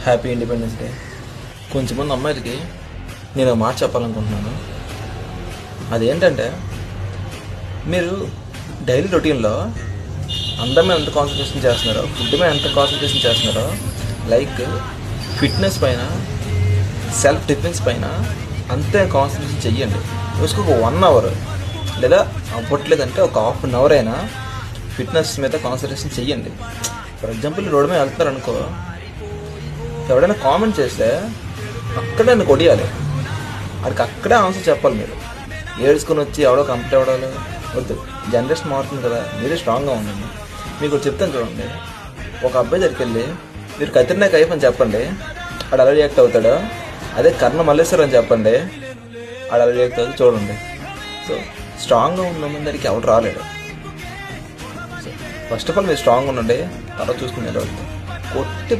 Happy independence day. కొంచెంమంది అమ్మాయిలకి నేను ఒక మాట చెప్పాలనుకుంటున్నాను. అదేంటంటే, మీరు డైలీ రొటీన్లో అందం మీద ఎంత కాన్సన్ట్రేషన్ చేస్తున్నారో, ఫుడ్ మీద ఎంత కాన్సన్ట్రేషన్ చేస్తున్నారో, లైక్ ఫిట్నెస్ పైన, సెల్ఫ్ డిఫెన్స్ పైన అంతే కాన్సన్ట్రేషన్ చెయ్యండి. రోజుకు ఒక 1 అవర్ లేదా అవ్వట్లేదంటే ఒక ½ అన్ అవర్ అయినా ఫిట్నెస్ మీద కాన్సన్ట్రేషన్ చెయ్యండి. ఫర్ ఎగ్జాంపుల్ రోడ్డు మీద వెళ్తున్నారు అనుకో, ఎవడైనా కామెంట్ చేస్తే అక్కడే నన్ను కొడియాలి, వాడికి అక్కడే ఆన్సర్ చెప్పాలి. మీరు ఏడ్చుకొని వచ్చి ఎవడో కంప్లీట్ అవ్వడాలు వద్దు. జనరేషన్ మారుతుంది కదా, మీరే స్ట్రాంగ్గా ఉండండి. మీకు చెప్తాను చూడండి, ఒక అబ్బాయి దగ్గరికి వెళ్ళి మీరు కత్రినా కైఫ్ అని చెప్పండి, ఆడు అలా రియాక్ట్ అవుతాడు. అదే కర్ణ మల్లేశ్వర్ అని చెప్పండి, ఆడు అలా రియాక్ట్ అవుతుంది. చూడండి, సో స్ట్రాంగ్గా ఉన్న ముందరికి ఎవడు రాలేడు. సో ఫస్ట్ ఆఫ్ ఆల్ మీరు స్ట్రాంగ్ ఉండండి, తర్వాత చూసుకుని కొట్టి